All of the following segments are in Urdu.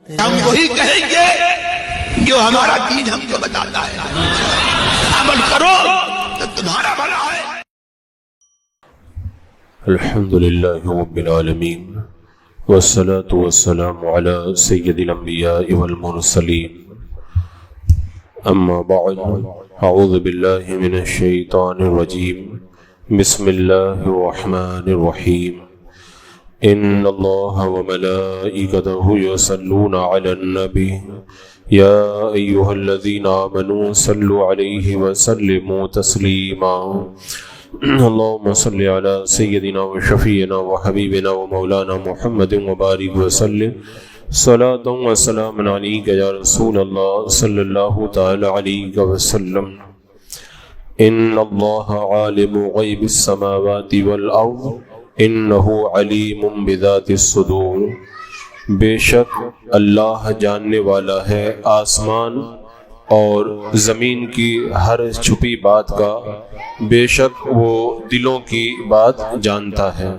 ہم وہی کہیں گے جو ہمارا دین ہم کو بتاتا ہے، عمل کرو تو تمہارا بھلا ہے۔ الحمد للہ رب العالمین والصلاة والسلام على سید الانبیاء والمرسلین، اما بعد، اعوذ باللہ من الشیطان الرجیم، بسم اللہ الرحمن الرحیم، ان اللہ وملائکتہ یصلون علی النبی یا ایہا الذین آمنوا صلوا علیہ وسلموا تسلیما، اللهم صل على سيدنا وشفينا وحبيبنا ومولانا محمد وبارك وسلم صلاة وسلام عليك يا رسول الله صلى الله تعالى عليك وسلم۔ إن الله عالم غيب السماوات والأرض إنه عليم بذات الصدور، بے شک اللہ جاننے والا ہے آسمان اور زمین کی ہر چھپی بات کا، بے شک وہ دلوں کی بات جانتا ہے۔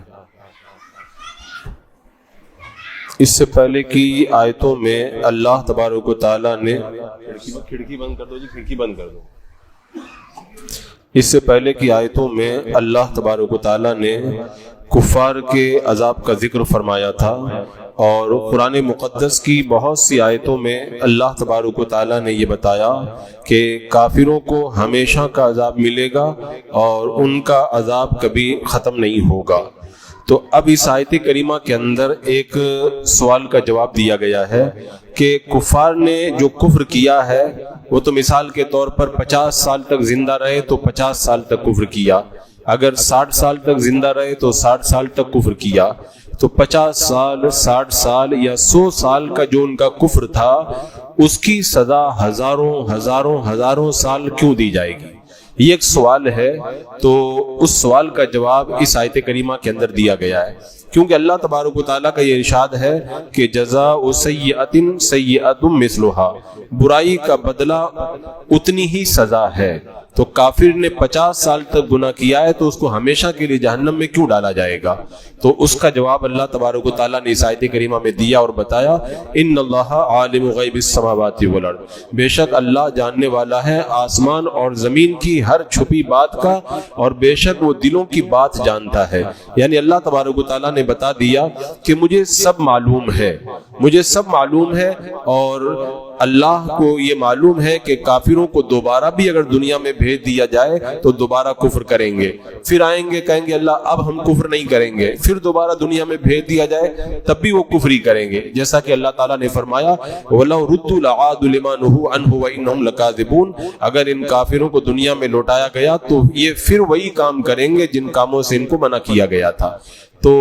اس سے پہلے کی آیتوں میں اللہ تبارک و تعالیٰ نے کھڑکی بند کر دو جی، کھڑکی بند کر دو۔ اس سے پہلے کی آیتوں میں اللہ تبارک و تعالیٰ نے کفار کے عذاب کا ذکر فرمایا تھا، اور قرآن مقدس کی بہت سی آیتوں میں اللہ تبارک و تعالیٰ نے یہ بتایا کہ کافروں کو ہمیشہ کا عذاب ملے گا اور ان کا عذاب کبھی ختم نہیں ہوگا۔ تو اب اس آیت کریمہ کے اندر ایک سوال کا جواب دیا گیا ہے کہ کفار نے جو کفر کیا ہے وہ تو مثال کے طور پر 50 سال تک زندہ رہے تو 50 سال تک کفر کیا، اگر 60 سال تک زندہ رہے تو 60 سال تک کفر کیا، تو 50 سال 60 سال یا 100 سال کا جو ان کا کفر تھا اس کی سزا ہزاروں سال کیوں دی جائے گی؟ یہ ایک سوال ہے، تو اس سوال کا جواب اس آیت کریمہ کے اندر دیا گیا ہے، کیونکہ اللہ تبارک و تعالیٰ کا یہ ارشاد ہے کہ جزاء سیئۃ سیئۃ مثلھا، برائی کا بدلہ اتنی ہی سزا ہے۔ تو کافر نے 50 سال تک گناہ کیا ہے تو اس کو ہمیشہ کے لیے جہنم میں کیوں ڈالا جائے گا؟ تو اس کا جواب اللہ تبارک و تعالیٰ نے اس آیت کریمہ میں دیا اور بتایا، ان اللہ عالم غیب السماوات والارض، بے شک اللہ جاننے والا ہے آسمان اور زمین کی ہر چھپی بات کا، اور بے شک وہ دلوں کی بات جانتا ہے۔ یعنی اللہ تبارک و تعالیٰ نے بتا دیا کہ مجھے سب معلوم ہے، مجھے سب معلوم ہے، اور اللہ کو یہ معلوم ہے کہ کافروں کو دوبارہ بھی اگر دنیا میں بھیج دیا جائے تو دوبارہ کفر کریں گے، پھر آئیں گے کہیں گے اللہ اب ہم کفر نہیں کریں گے، پھر دوبارہ دنیا میں بھیج دیا جائے تب بھی وہ کفر ہی کریں گے، جیسا کہ اللہ تعالیٰ نے فرمایا وَلَوْ رُدُّوا لَعَادُوا لِمَا نُهُوا عَنْهُ وَإِنَّهُمْ لَكَاذِبُونَ، اگر ان کافروں کو دنیا میں لوٹایا گیا تو یہ پھر وہی کام کریں گے جن کاموں سے ان کو منع کیا گیا تھا۔ تو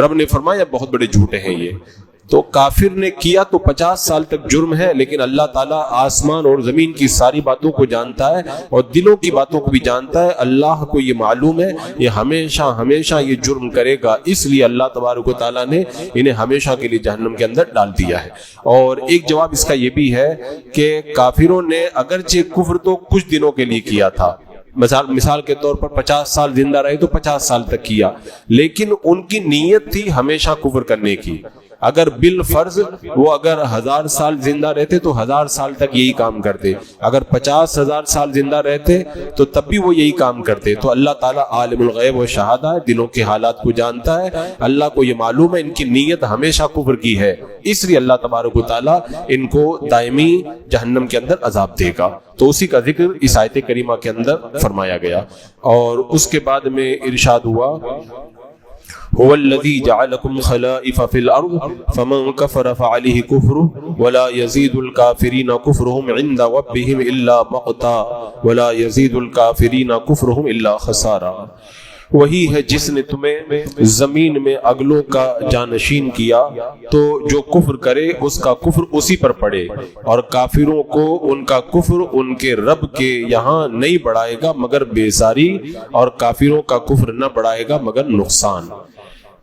رب نے فرمایا بہت بڑے جھوٹے ہیں یہ، تو کافر نے کیا تو 50 سال تک جرم ہے، لیکن اللہ تعالیٰ آسمان اور زمین کی ساری باتوں کو جانتا ہے اور دلوں کی باتوں کو بھی جانتا ہے۔ اللہ کو یہ معلوم ہے یہ ہمیشہ یہ جرم کرے گا، اس لیے اللہ تبارک و تعالیٰ نے انہیں ہمیشہ کے لیے جہنم کے اندر ڈال دیا ہے۔ اور ایک جواب اس کا یہ بھی ہے کہ کافروں نے اگرچہ کفر تو کچھ دنوں کے لیے کیا تھا، مثال کے طور پر 50 سال زندہ رہے تو 50 سال تک کیا، لیکن ان کی نیت تھی ہمیشہ کفر کرنے کی۔ اگر بالفرض وہ اگر 1000 سال زندہ رہتے تو 1000 سال تک یہی کام کرتے، اگر 50,000 سال زندہ رہتے تو تب بھی وہ یہی کام کرتے۔ تو اللہ تعالیٰ عالم الغیب و شہادہ ہے، دلوں کے حالات کو جانتا ہے، اللہ کو یہ معلوم ہے ان کی نیت ہمیشہ کفر کی ہے، اس لیے اللہ تبارک و تعالیٰ ان کو دائمی جہنم کے اندر عذاب دے گا۔ تو اسی کا ذکر اس آیت کریمہ کے اندر فرمایا گیا، اور اس کے بعد میں ارشاد ہوا هو الذي جعلكم خلائف في الأرض فمن كفر فعليه كفره ولا يزيد الكافرين كفرهم عند ربهم إلا مقتا ولا يزيد الكافرين كفرهم إلا خسارا۔ وہی ہے جس نے تمہیں زمین میں اگلوں کا جانشین کیا، تو جو کفر کرے اس کا کفر اسی پر پڑے، اور کافروں کو ان کا کفر ان کے رب کے یہاں نہیں بڑھائے گا مگر بیزاری، اور کافروں کا کفر نہ بڑھائے گا مگر نقصان۔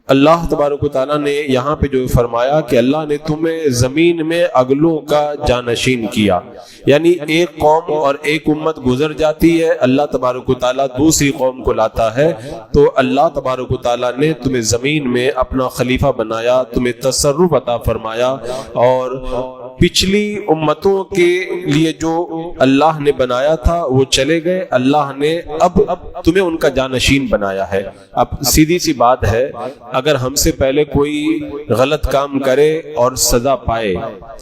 اللہ تبارک و تعالیٰ نے یہاں پہ جو فرمایا کہ اللہ نے تمہیں زمین میں اگلوں کا جانشین کیا، یعنی ایک قوم اور ایک امت گزر جاتی ہے، اللہ تبارک و تعالیٰ دوسری قوم کو لاتا ہے، تو اللہ تبارک و تعالیٰ نے تمہیں زمین میں اپنا خلیفہ بنایا، تمہیں تصرف عطا فرمایا، اور پچھلی امتوں کے لیے جو اللہ نے بنایا تھا وہ چلے گئے، اللہ نے اب تمہیں ان کا جانشین بنایا ہے۔ اب سیدھی سی بات ہے، اگر ہم سے پہلے کوئی غلط کام کرے اور سزا پائے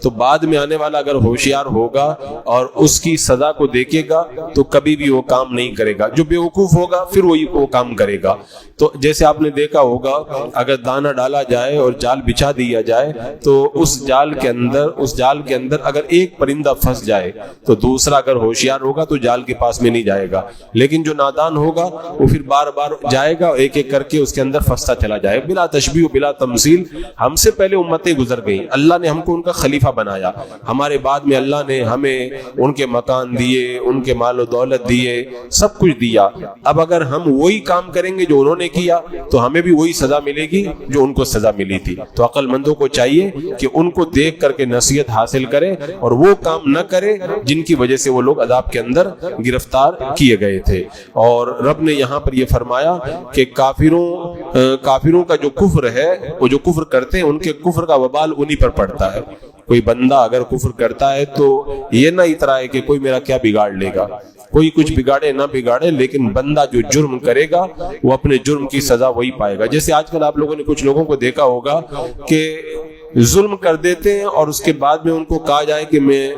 تو بعد میں آنے والا اگر ہوشیار ہوگا اور اس کی سزا کو دیکھے گا تو کبھی بھی وہ کام نہیں کرے گا، جو بیوقوف ہوگا پھر وہی وہ کام کرے گا۔ تو جیسے آپ نے دیکھا ہوگا، اگر دانہ ڈالا جائے اور جال بچھا دیا جائے تو اس جال کے اندر اگر ایک پرندہ پھنس جائے تو دوسرا اگر ہوشیار ہوگا تو جال کے پاس میں نہیں جائے گا، لیکن جو نادان ہوگا وہ پھر بار بار جائے گا، ایک ایک کر کے اس کے اندر پھنستا چلا جائے گا۔ بلا تشبیہ و بلا تمثیل ہم سے پہلے امتیں گزر گئیں، اللہ نے ہم کو ان کا خلیفہ بنایا، ہمارے بعد میں اللہ نے ہمیں ان کے مکان دیے، ان کے مال و دولت دیے، سب کچھ دیا۔ اب اگر ہم وہی کام کریں گے جو انہوں نے کیا تو ہمیں بھی وہی سزا ملے گی جو ان کو سزا ملی تھی۔ تو عقل مندوں کو چاہیے کہ ان کو دیکھ کر کے نصیحت حاصل کرے اور وہ کام نہ کرے جن کی وجہ سے وہ لوگ عذاب کے اندر گرفتار کیے گئے تھے۔ اور رب نے یہاں پر یہ فرمایا کہ کافروں کا جو کفر ہے، وہ جو کفر کرتے ہیں ان کے کفر کا وبال انہی پر پڑتا ہے۔ کوئی بندہ اگر کفر کرتا ہے تو یہ نہ اترائے کہ کوئی میرا کیا بگاڑ لے گا، کوئی کچھ بگاڑے نہ بگاڑے، لیکن بندہ جو جرم کرے گا وہ اپنے جرم کی سزا وہی پائے گا۔ جیسے آج کل آپ لوگوں نے کچھ لوگوں کو دیکھا ہوگا کہ ظلم کر دیتے ہیں اور اس کے بعد میں ان کو کہا جائے کہ میں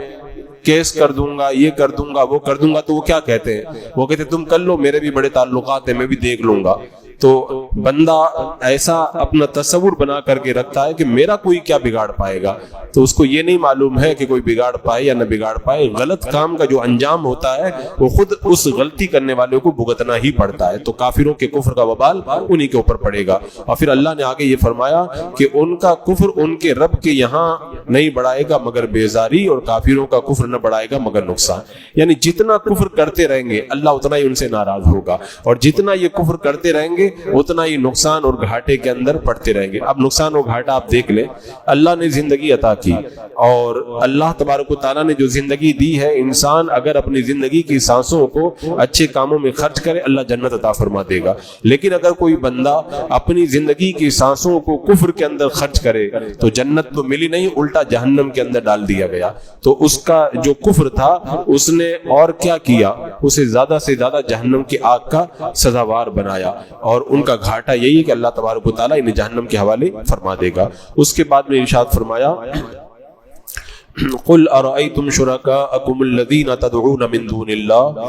کیس کر دوں گا، یہ کر دوں گا، وہ کر دوں گا، تو وہ کیا کہتے ہیں؟ وہ کہتے ہیں تم کر لو، میرے بھی بڑے تعلقات ہیں، میں بھی دیکھ لوں گا۔ تو بندہ ایسا اپنا تصور بنا کر کے رکھتا ہے کہ میرا کوئی کیا بگاڑ پائے گا، تو اس کو یہ نہیں معلوم ہے کہ کوئی بگاڑ پائے یا نہ بگاڑ پائے، غلط کام کا جو انجام ہوتا ہے وہ خود اس غلطی کرنے والے کو بھگتنا ہی پڑتا ہے۔ تو کافروں کے کفر کا وبال انہی کے اوپر پڑے گا۔ اور پھر اللہ نے آگے یہ فرمایا کہ ان کا کفر ان کے رب کے یہاں نہیں بڑھائے گا مگر بیزاری، اور کافروں کا کفر نہ بڑھائے گا مگر نقصان۔ یعنی جتنا کفر کرتے رہیں گے اللہ اتنا ہی ان سے ناراض ہوگا، اور جتنا یہ کفر کرتے رہیں گے اتنا ہی نقصان اور گھاٹے کے اندر پڑتے رہیں گے۔ اب نقصان اور گھاٹا آپ دیکھ لیں، اللہ نے زندگی عطا کی، اور اللہ تبارک و تعالیٰ نے جو زندگی دی ہے، انسان اگر اپنی زندگی کی سانسوں کو اچھے کاموں میں خرچ کرے اللہ جنت عطا فرما دے گا۔ لیکن اگر کوئی بندہ اپنی زندگی کی سانسوں کو کفر کے اندر خرچ کرے تو جنت تو ملی نہیں، الٹا جہنم کے اندر ڈال دیا گیا۔ تو اس کا جو کفر تھا اس نے اور کیا کیا، اسے زیادہ سے زیادہ جہنم کی آگ کا سزاوار بنایا، اور ان کا گھاٹا یہی ہے کہ اللہ تبارک و تعالیٰ انہیں جہنم کے حوالے فرما دے گا۔ اس کے بعد میں ارشاد فرمایا قل ارأيتم شركاءكم الذين تدعون من دون الله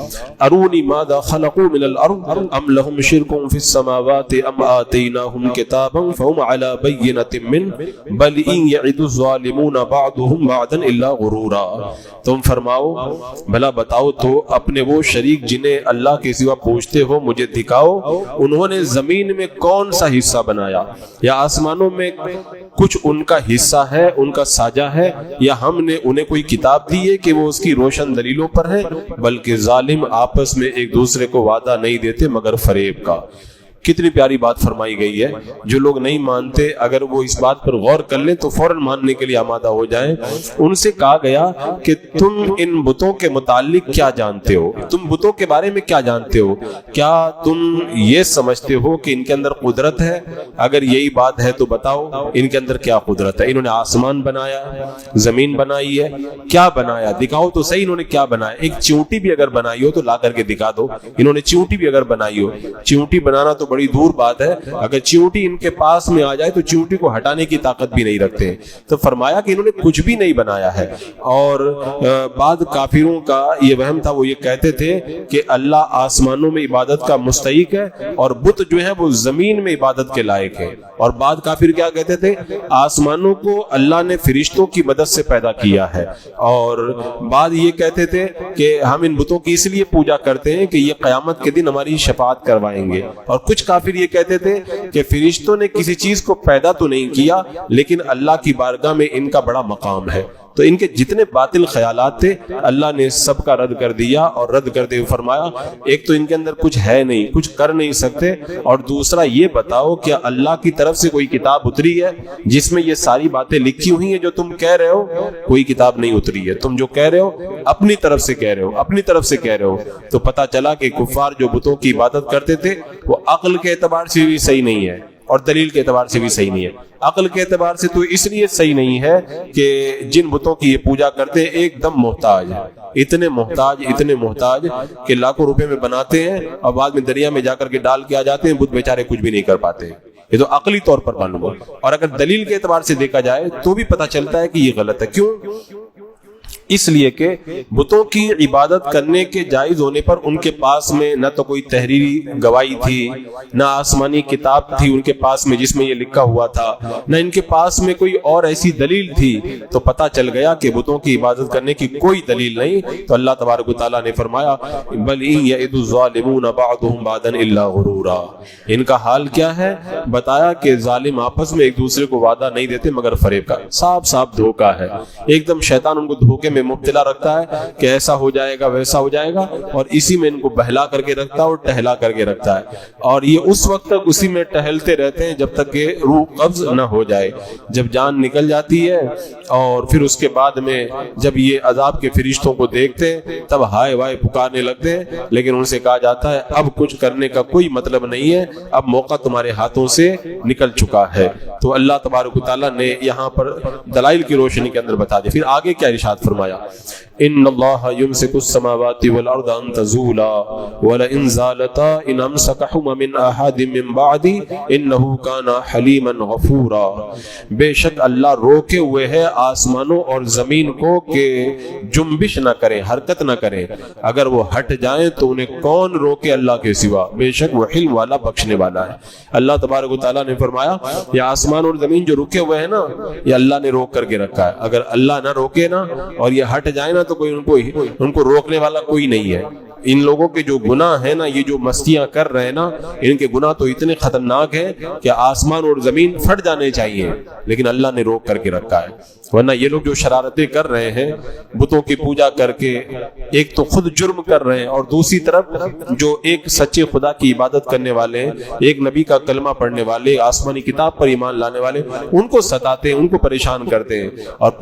اروني ماذا خلقوا من الارض ام لهم شرك في السماوات ام آتيناهم كتابا فهم على بينة منه بل ان يعد الظالمون بعضهم بعضا الا غرورا۔ تم فرماؤ بھلا بتاؤ تو اپنے وہ شریک جنہیں اللہ کے سوا پوچھتے ہو مجھے دکھاؤ، انہوں نے زمین میں کون سا حصہ بنایا، یا آسمانوں میں کچھ ان کا حصہ ہے، ان کا ساجہ ہے، یا ہم نے انہیں کوئی کتاب دی ہے کہ وہ اس کی روشن دلیلوں پر ہیں، بلکہ ظالم آپس میں ایک دوسرے کو وعدہ نہیں دیتے مگر فریب کا۔ کتنی پیاری بات فرمائی گئی ہے۔ جو لوگ نہیں مانتے اگر وہ اس بات پر غور کر لیں تو فوراً ماننے کے لیے آمادہ ہو جائیں۔ ان سے کہا گیا کہ تم ان بتوں کے متعلق کیا جانتے ہو، تم بتوں کے بارے میں کیا جانتے ہو، کیا تم یہ سمجھتے ہو کہ ان کے اندر قدرت ہے؟ اگر یہی بات ہے تو بتاؤ ان کے اندر کیا قدرت ہے۔ انہوں نے آسمان بنایا، زمین بنائی ہے، کیا بنایا دکھاؤ تو صحیح، انہوں نے کیا بنایا؟ ایک چیونٹی بھی اگر بنائی ہو تو لا کر کے دکھا دو۔ انہوں نے چیونٹی بھی اگر بنائی ہو، چیونٹی بنانا تو بڑی دور بات ہے، اگر چیونٹی ان کے پاس میں آ جائے تو چیونٹی کو ہٹانے کی طاقت بھی نہیں رکھتے۔ تو فرمایا کہ انہوں نے کچھ بھی نہیں بنایا ہے۔ اور بعض کافروں کا یہ وہم تھا، وہ یہ کہتے تھے کہ اللہ آسمانوں میں عبادت کا مستحق ہے اور بت جو ہے وہ زمین میں عبادت کے لائق ہے۔ اور بعض کافر کیا کہتے تھے، آسمانوں کو اللہ نے فرشتوں کی مدد سے پیدا کیا ہے، اور بعض یہ کہتے تھے کہ ہم ان بتوں کی اس لیے پوجا کرتے ہیں کہ یہ قیامت کے دن ہماری شفاعت کروائیں گے۔ اور کچھ کافر یہ کہتے تھے کہ فرشتوں نے کسی چیز کو پیدا تو نہیں کیا لیکن اللہ کی بارگاہ میں ان کا بڑا مقام ہے، تو ان کے جتنے باطل خیالات تھے اللہ نے سب کا رد کر دیا، اور رد کرتے ہوئے فرمایا ایک تو ان کے اندر کچھ ہے نہیں، کچھ کر نہیں سکتے، اور دوسرا یہ بتاؤ کیا اللہ کی طرف سے کوئی کتاب اتری ہے جس میں یہ ساری باتیں لکھی ہوئی ہیں جو تم کہہ رہے ہو؟ کوئی کتاب نہیں اتری ہے، تم جو کہہ رہے ہو اپنی طرف سے کہہ رہے ہو، اپنی طرف سے کہہ رہے ہو۔ تو پتہ چلا کہ کفار جو بتوں کی عبادت کرتے تھے وہ عقل کے اعتبار سے بھی صحیح نہیں ہے اور دلیل کے اعتبار سے بھی صحیح نہیں ہے۔ عقل کے اعتبار سے تو اس لیے صحیح نہیں ہے کہ جن بتوں کی یہ پوجا کرتے ہیں ایک دم محتاج، اتنے محتاج کہ لاکھوں روپے میں بناتے ہیں اور بعد میں دریا میں جا کر کے ڈال کے آ جاتے ہیں، بت بیچارے کچھ بھی نہیں کر پاتے۔ یہ تو عقلی طور پر معلوم ہو، اور اگر دلیل کے اعتبار سے دیکھا جائے تو بھی پتہ چلتا ہے کہ یہ غلط ہے۔ کیوں؟ اس لیے کہ بتوں کی عبادت کرنے کے جائز ہونے پر ان کے پاس میں نہ تو کوئی تحریری گواہی تھی، نہ آسمانی کتاب تھی ان کے پاس میں جس میں یہ لکھا ہوا تھا، نہ ان کے پاس میں کوئی اور ایسی دلیل تھی۔ تو پتہ چل گیا کہ بتوں کی عبادت کرنے کی کوئی دلیل نہیں۔ تو اللہ تبارک و تعالیٰ نے فرمایا بل ان یعد الظالمون بعضهم بعضا الا غرورا، ان کا حال کیا ہے؟ بتایا کہ ظالم آپس میں ایک دوسرے کو وعدہ نہیں دیتے مگر فریب کا، صاف دھوکہ ہے۔ ایک دم شیطان ان کو دھوکے میں مبتلا رکھتا ہے کہ ایسا ہو جائے گا ویسا ہو جائے گا، اور اسی میں ان کو بہلا کر کے رکھتا ہے اور ٹہلا کر کے رکھتا ہے، اور یہ اس وقت تک اسی میں ٹہلتے رہتے ہیں جب تک کہ روح قبض نہ ہو جائے۔ جب جان نکل جاتی ہے اور پھر اس کے بعد میں جب یہ عذاب کے فرشتوں کو دیکھتے ہیں تب ہائے وائے پکارنے لگتے ہیں، لیکن ان سے کہا جاتا ہے اب کچھ کرنے کا کوئی مطلب نہیں ہے، اب موقع تمہارے ہاتھوں سے نکل چکا ہے۔ تو اللہ تبارک و تعالیٰ نے یہاں پر دلائل کی روشنی کے اندر بتا دیا۔ پھر آگے کیا ارشاد فرمایا؟ ان اللہ یمسک السماوات والارض ان تزولا ولئن زالتا ان امسکہما من احد من بعد انہ کان حلیما غفورا، بے شک اللہ روکے ہوئے ہے آسمانوں اور زمین کو کہ جنبش نہ کریں، حرکت نہ کریں، اگر وہ ہٹ جائیں تو انہیں کون روکے اللہ کے سوا، بے شک وہ حلم والا بخشنے والا ہے۔ اللہ تبارک و تعالیٰ نے فرمایا یہ آسمان اور زمین جو رکے ہوئے ہیں نا یہ اللہ نے روک کر کے رکھا ہے، اگر اللہ نہ روکے نا اور یہ ہٹ جائے نا تو کوئی ان کو روکنے والا کوئی نہیں ہے۔ ان لوگوں کے جو گناہ ہیں نا، یہ جو مستیاں کر رہے ہیں نا، ان کے گناہ تو اتنے خطرناک ہیں کہ آسمان اور زمین پھٹ جانے چاہیے، لیکن اللہ نے روک کر کے رکھا ہے۔ ورنہ یہ لوگ جو شرارتیں کر رہے ہیں بتوں کی پوجا کر کے، ایک تو خود جرم کر رہے ہیں اور دوسری طرف جو ایک سچے خدا کی عبادت کرنے والے ہیں، ایک نبی کا کلمہ پڑھنے والے، آسمانی کتاب پر ایمان لانے والے، ان کو ستاتے ہیں، ان کو پریشان کرتے ہیں، اور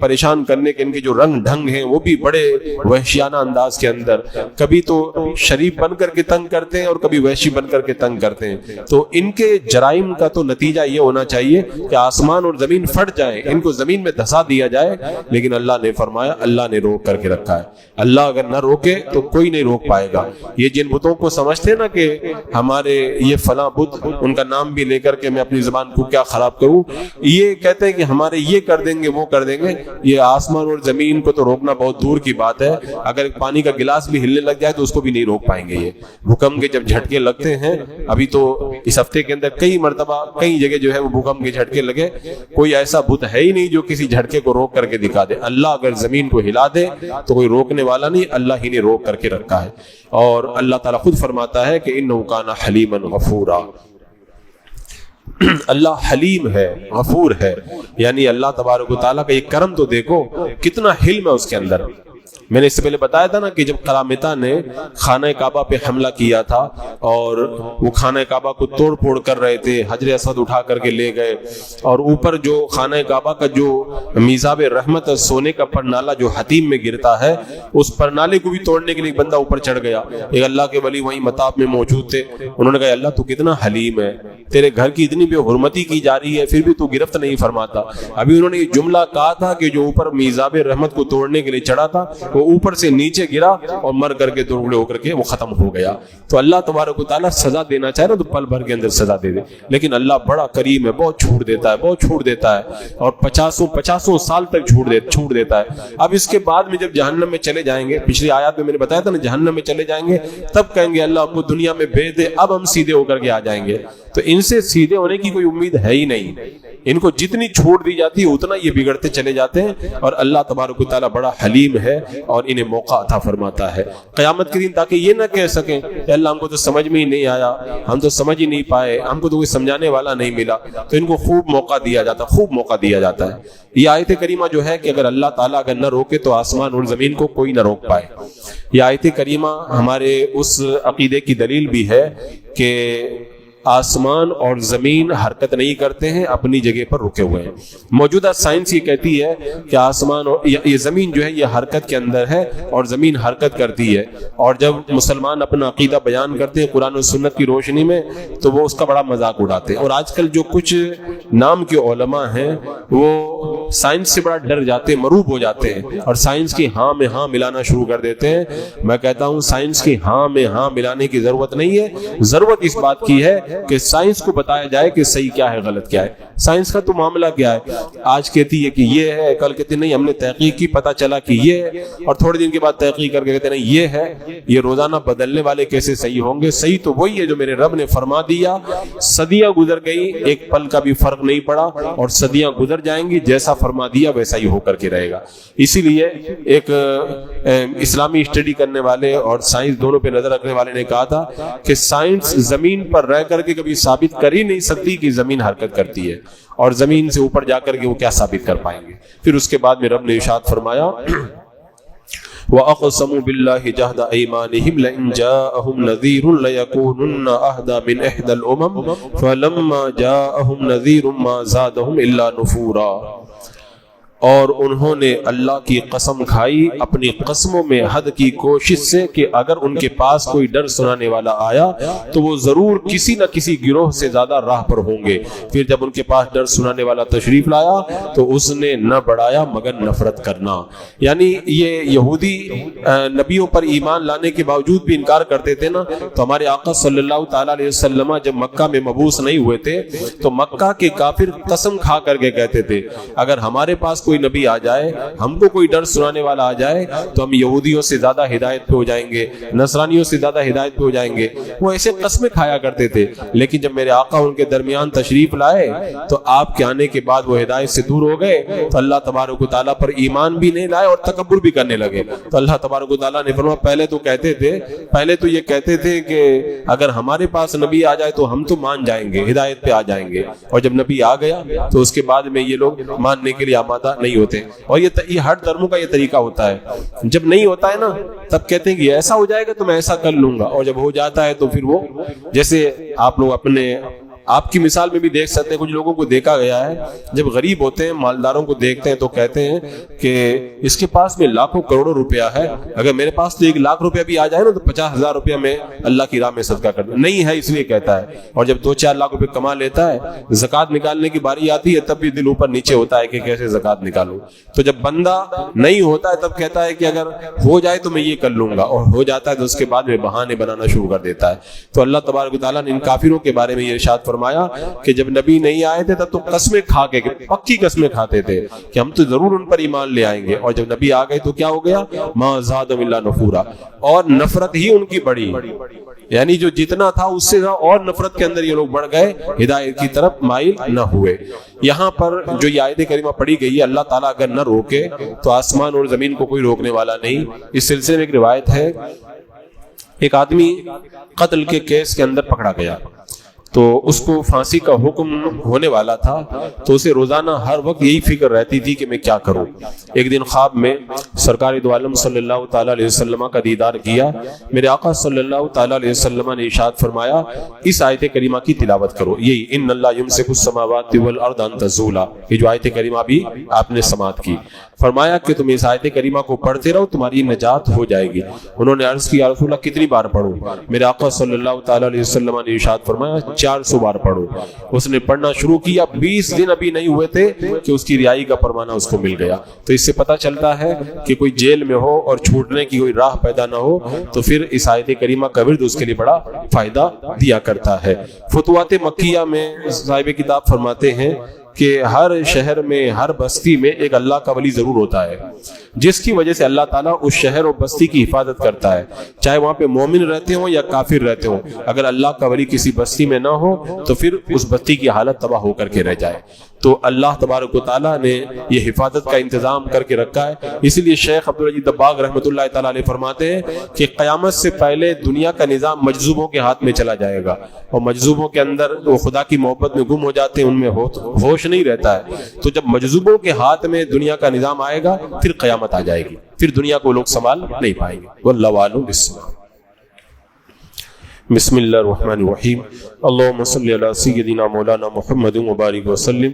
پریشان کرنے کے ان کے جو رنگ ڈھنگ ہیں وہ بھی بڑے وحشیانہ انداز کے اندر، کبھی تو شریف بن کر کے تنگ کرتے ہیں اور کبھی وحشی بن کر کے تنگ کرتے ہیں۔ تو ان کے جرائم کا تو نتیجہ یہ ہونا چاہیے کہ آسمان اور زمین پھٹ جائیں، ان کو زمین میں دھسا دیا جائے، لیکن اللہ نے فرمایا اللہ نے روک کر کے رکھا ہے۔ اللہ اگر نہ روکے تو کوئی نہیں روک پائے گا۔ یہ جن بتوں کو سمجھتے نا کہ ہمارے یہ فلاں بت، ان کا نام بھی لے کر کے میں اپنی زبان کو کیا خراب کروں، یہ کہتے ہیں کہ ہمارے یہ کر دیں گے وہ کر دیں گے، یہ آسمان اور زمین کو تو روکنا بہت دور کی بات ہے، اگر پانی کا گلاس بھی ہلنے لگ جائے تو اس کو بھی نہیں روک پائیں گے۔ یہ بھوکمپ کے جب جھٹکے لگتے ہیں، ابھی تو اس ہفتے کے اندر کئی مرتبہ کئی جگہ جو ہے وہ بھوکمپ کے جھٹکے لگے، کوئی ایسا بت ہے ہی نہیں جو کسی جھٹکے کو روک کر کے دکھا دے۔ اللہ اگر زمین کو ہلا دے تو کوئی روکنے والا نہیں، اللہ ہی نے روک کر کے رکھا ہے۔ اور اللہ تعالیٰ خود فرماتا ہے کہ انہ کان حلیما غفورا، اللہ حلیم ہے، غفور ہے، یعنی اللہ تبارک و تعالیٰ کا یہ کرم تو دیکھو کتنا حلم ہے اس کے اندر۔ میں نے اس سے پہلے بتایا تھا نا کہ جب قرامطہ نے خانہ کعبہ پہ حملہ کیا تھا اور وہ خانہ کعبہ کو توڑ پھوڑ کر رہے تھے، حجر اسود اٹھا کر کے لے گئے، اور اوپر جو خانہ کعبہ کا جو میزاب رحمت سونے کا پرنالہ جو حتیم میں گرتا ہے، اس پرنالے کو بھی توڑنے کے لیے بندہ اوپر چڑھ گیا۔ ایک اللہ کے ولی وہیں مطاف میں موجود تھے، انہوں نے کہا اللہ تو کتنا حلیم ہے، تیرے گھر کی اتنی بے حرمتی کی جا رہی ہے پھر بھی تو گرفت نہیں فرماتا۔ ابھی انہوں نے یہ جملہ کہا تھا کہ جو اوپر میزاب رحمت کو توڑنے کے لیے چڑھا تھا وہ اوپر سے نیچے گرا اور مر کر کے ٹکڑے ہو کر کے وہ ختم ہو گیا۔ تو اللہ تبارک و تعالیٰ سزا دینا چاہے نا تو پل بھر کے اندر سزا دے دے، لیکن اللہ بڑا کریم ہے، بہت چھوٹ دیتا ہے، بہت چھوٹ دیتا ہے، اور 50 سال تک چھوٹ دیتا ہے۔ اب اس کے بعد میں جب جہنم میں چلے جائیں گے، پچھلی آیات میں نے بتایا تھا نا، جہنم میں چلے جائیں گے تب کہیں گے اللہ ہم کو دنیا میں بھیج دے، اب ہم سیدھے ہو کر کے آ جائیں گے۔ تو ان سے سیدھے ہونے کی کوئی امید ہے ہی نہیں. ان کو جتنی چھوٹ دی جاتی ہے اتنا یہ بگڑتے چلے جاتے ہیں, اور اللہ تبارک و تعالیٰ بڑا حلیم ہے اور انہیں موقع عطا فرماتا ہے قیامت کے دن, تاکہ یہ نہ کہہ سکیں کہ اللہ ہم کو تو سمجھ میں ہی نہیں آیا, ہم تو سمجھ ہی نہیں پائے, ہم کو تو کوئی سمجھانے والا نہیں ملا. تو ان کو خوب موقع دیا جاتا, خوب موقع دیا جاتا ہے. یہ آیت کریمہ جو ہے کہ اگر اللہ تعالیٰ اگر نہ روکے تو آسمان اور زمین کو کوئی نہ روک پائے. یہ آیت کریمہ ہمارے اس عقیدے کی دلیل بھی ہے کہ آسمان اور زمین حرکت نہیں کرتے ہیں, اپنی جگہ پر رکے ہوئے ہیں. موجودہ سائنس یہ کہتی ہے کہ آسمان اور یہ زمین جو ہے یہ حرکت کے اندر ہے اور زمین حرکت کرتی ہے, اور جب مسلمان اپنا عقیدہ بیان کرتے ہیں قرآن و سنت کی روشنی میں تو وہ اس کا بڑا مذاق اڑاتے ہیں. اور آج کل جو کچھ نام کے علماء ہیں وہ سائنس سے بڑا ڈر جاتے ہیں, مروب ہو جاتے ہیں, اور سائنس کی ہاں میں ہاں ملانا شروع کر دیتے ہیں. میں کہتا ہوں سائنس کی ہاں میں ہاں ملانے کی ضرورت نہیں ہے. ضرورت اس بات کی ہے کہ سائنس کو بتایا جائے کہ صحیح کیا ہے غلط کیا ہے. سائنس کا تو معاملہ کیا ہے, آج کہتی ہے کہ یہ ہے, کل کہتے نہیں ہم نے تحقیق کی پتہ چلا کہ یہ ہے, اور تھوڑے دن کے بعد تحقیق کر کے کہتے نہیں یہ ہے. یہ روزانہ بدلنے والے کیسے صحیح ہوں گے؟ صحیح تو وہی ہے جو میرے رب نے فرما دیا. صدیاں گزر گئی, ایک پل کا بھی فرق نہیں پڑا, اور صدیاں گزر جائیں گی, جیسا فرما دیا ویسا ہی ہو کر کے رہے گا. اسی لیے ایک اسلامی اسٹڈی کرنے والے اور سائنس دونوں پہ نظر رکھنے والے نے کہا تھا کہ سائنس زمین پر رہ کر کے کبھی ثابت کر ہی نہیں سکتی کہ زمین حرکت کرتی ہے, اور زمین سے اوپر جا کر کے وہ کیا ثابت کر پائیں گے. پھر اس کے بعد میں رب نے ارشاد فرمایا وَأَقْسَمُوا بِاللَّهِ جَهْدَ أَيْمَانِهِمْ لَئِنْ جَاءَهُمْ نَذِيرٌ لَيَكُونُنَّ أَهْدَىٰ مِنْ إِحْدَى الْأُمَمِ فَلَمَّا جَاءَهُمْ نَذِيرٌ مَا زَادَهُمْ إِلَّا نُفُورًا. اور انہوں نے اللہ کی قسم کھائی اپنی قسموں میں حد کی کوشش سے کہ اگر ان کے پاس کوئی ڈر سنانے والا آیا تو وہ ضرور کسی نہ کسی گروہ سے زیادہ راہ پر ہوں گے. پھر جب ان کے پاس ڈر سنانے والا تشریف لایا تو اس نے نہ بڑھایا مگر نفرت کرنا. یعنی یہ یہودی نبیوں پر ایمان لانے کے باوجود بھی انکار کرتے تھے نا, تو ہمارے آقا صلی اللہ تعالیٰ علیہ وسلم جب مکہ میں مبعوث نہیں ہوئے تھے تو مکہ کے کافر قسم کھا کر کے کہتے تھے اگر ہمارے پاس کوئی نبی آ جائے, ہم کو کوئی ڈر سنانے والا آ جائے تو ہم یہودیوں سے زیادہ ہدایت پہ ہو جائیں گے, نصرانیوں سے زیادہ ہدایت پہ ہو جائیں گے. وہ ایسے قسمیں کھایا کرتے تھے. لیکن جب میرے آقا ان کے درمیان تشریف لائے تو آپ کے آنے کے بعد وہ ہدایت سے دور ہو گئے, تو اللہ تبارک و تعالیٰ پر ایمان بھی نہیں لائے اور تکبر بھی کرنے لگے. تو اللہ تبارک و تعالیٰ نے فرمایا پہلے تو یہ کہتے تھے کہ اگر ہمارے پاس نبی آ جائے تو ہم تو مان جائیں گے, ہدایت پہ آ جائیں گے, اور جب نبی آ گیا تو اس کے بعد میں یہ لوگ ماننے کے لیے آمادہ نہیں ہوتے. اور یہ ہر دھرموں کا یہ طریقہ ہوتا ہے, جب نہیں ہوتا ہے نا تب کہتے ہیں کہ ایسا ہو جائے گا تو میں ایسا کر لوں گا, اور جب ہو جاتا ہے تو پھر وہ, جیسے آپ لوگ اپنے آپ کی مثال میں بھی دیکھ سکتے ہیں, کچھ لوگوں کو دیکھا گیا ہے جب غریب ہوتے ہیں مالداروں کو دیکھتے ہیں تو کہتے ہیں کہ اس کے پاس میں لاکھوں کروڑوں روپیہ ہے, اگر میرے پاس تو 1 لاکھ روپیہ بھی آ جائے نا تو 50,000 روپیہ میں اللہ کی راہ میں صدقہ کر دوں. نہیں ہے اس لیے کہتا ہے, اور جب 2-4 لاکھ روپے کما لیتا ہے زکوٰۃ نکالنے کی باری آتی ہے تب بھی دل اوپر نیچے ہوتا ہے کہ کیسے زکوٰۃ نکالوں. تو جب بندہ نہیں ہوتا ہے تب کہتا ہے کہ اگر ہو جائے تو میں یہ کر لوں گا, اور ہو جاتا ہے تو اس کے بعد میں بہانے بنانا شروع کر دیتا ہے. تو اللہ تبارک و تعالیٰ نے ان کافروں کے بارے میں یہ ارشاد فرمایا کہ جب نبی نہیں آئے تھے تب تو قسمیں کھا کے پکی قسمیں کھاتے تھے کہ ہم تو ضرور ان پر ایمان لے آئیں گے, اور جب نبی آ گئے تو کیا ہو گیا ما زادهم الا نفورا, اور نفرت ہی ان کی بڑھی. یعنی جو جتنا تھا اس سے اور نفرت کے اندر یہ لوگ بڑھ گئے, ہدایت کی طرف مائل نہ ہوئے. یہاں پر جو یہ آیت کریمہ پڑھی گئی ہے, اللہ تعالیٰ اگر نہ روکے تو آسمان اور زمین کو کوئی روکنے والا نہیں. اس سلسلے میں ایک روایت ہے, ایک آدمی قتل کے کیس کے اندر پکڑا گیا تو اس کو پھانسی کا حکم ہونے والا تھا, تو اسے روزانہ ہر وقت یہی فکر رہتی تھی کہ میں کیا کروں. ایک دن خواب میں سرکار دو عالم صلی اللہ تعالیٰ علیہ وسلم کا دیدار کیا. میرے آقا صلی اللہ تعالیٰ علیہ وسلم نے ارشاد فرمایا اس آیت کریمہ کی تلاوت کرو, یہی ان اللہ یمسک السماوات والارض ان تزولا, یہ جو آیت کریمہ بھی آپ نے سماعت کی. فرمایا کہ تم اس آیت کریمہ کو پڑھتے رہو تمہاری نجات ہو جائے گی. انہوں نے عرض کی یا رسول اللہ کتنی بار پڑھوں؟ میرے آقا صلی اللہ تعالیٰ علیہ وسلم نے ارشاد فرمایا 400 بار پڑھو. اس نے پڑھنا شروع کیا, 20 دن ابھی نہیں ہوئے تھے کہ اس کی رہائی کا فرمانا اس کو مل گیا. تو اس سے پتہ چلتا ہے کہ کوئی جیل میں ہو اور چھوٹنے کی کوئی راہ پیدا نہ ہو تو پھر اس آیت کریمہ کا ورد اس کے لیے بڑا فائدہ دیا کرتا ہے. فتوحات مکیہ میں صاحب کتاب فرماتے ہیں کہ ہر شہر میں ہر بستی میں ایک اللہ کا ولی ضرور ہوتا ہے، جس کی وجہ سے اللہ تعالیٰ اس شہر اور بستی کی حفاظت کرتا ہے، چاہے وہاں پہ مومن رہتے ہوں یا کافر رہتے ہوں۔ اگر اللہ کا ولی کسی بستی میں نہ ہو تو پھر اس بستی کی حالت تباہ ہو کر کے رہ جائے۔ تو اللہ تبارک و تعالیٰ نے یہ حفاظت کا انتظام کر کے رکھا ہے۔ اسی لیے شیخ عبدالعزیز دباغ رحمۃ اللہ تعالیٰ علیہ فرماتے ہیں کہ قیامت سے پہلے دنیا کا نظام مجذوبوں کے ہاتھ میں چلا جائے گا، اور مجذوبوں کے اندر وہ خدا کی محبت میں گم ہو جاتے ہیں، ان میں ہوش نہیں رہتا ہے۔ تو جب مجذوبوں کے ہاتھ میں دنیا کا نظام آئے گا پھر قیامت آ جائے گی، پھر دنیا کو لوگ سنبھال نہیں پائیں گے۔ واللہ اعلم بالصواب۔ بسم اللہ الرحمن الرحیم۔ اللہم صلی علی سیدنا مولانا محمد وبارک وسلم،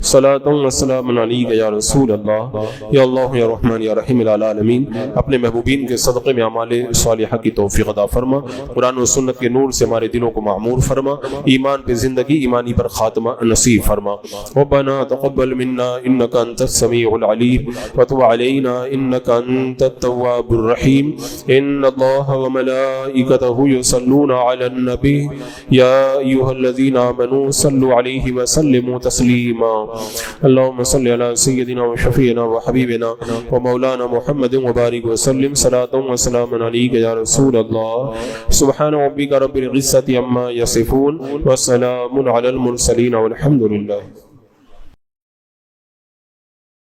صلاۃ و سلام علیک یا رسول اللہ، یا اللہ یا رحمان یا رحیم العالمین۔ اپنے محبوبین کے صدقے میں اعمال صالحہ کی توفیق عطا فرما، قرآن و سنت کے نور سے ہمارے دلوں کو معمور فرما، ایمان پہ زندگی، ایمانی پر خاتمہ نصیب فرما۔ ربنا تقبل منا انک انت السمیع العلیم وتب علینا انک انت التواب الرحیم۔ ان اللہ وملائکتہ یصلون علی النبی یا ایھا الذین آمنوا صلوا علیہ وسلموا تسلیما۔ اللہم صل علی سیدنا وشفیعنا وحبیبنا ومولانا محمد وبارک وسلم، صلاۃ و سلام علیک یا رسول اللہ۔ سبحان ربک رب العزۃ عما یصفون وسلام علی المرسلین والحمد للہ۔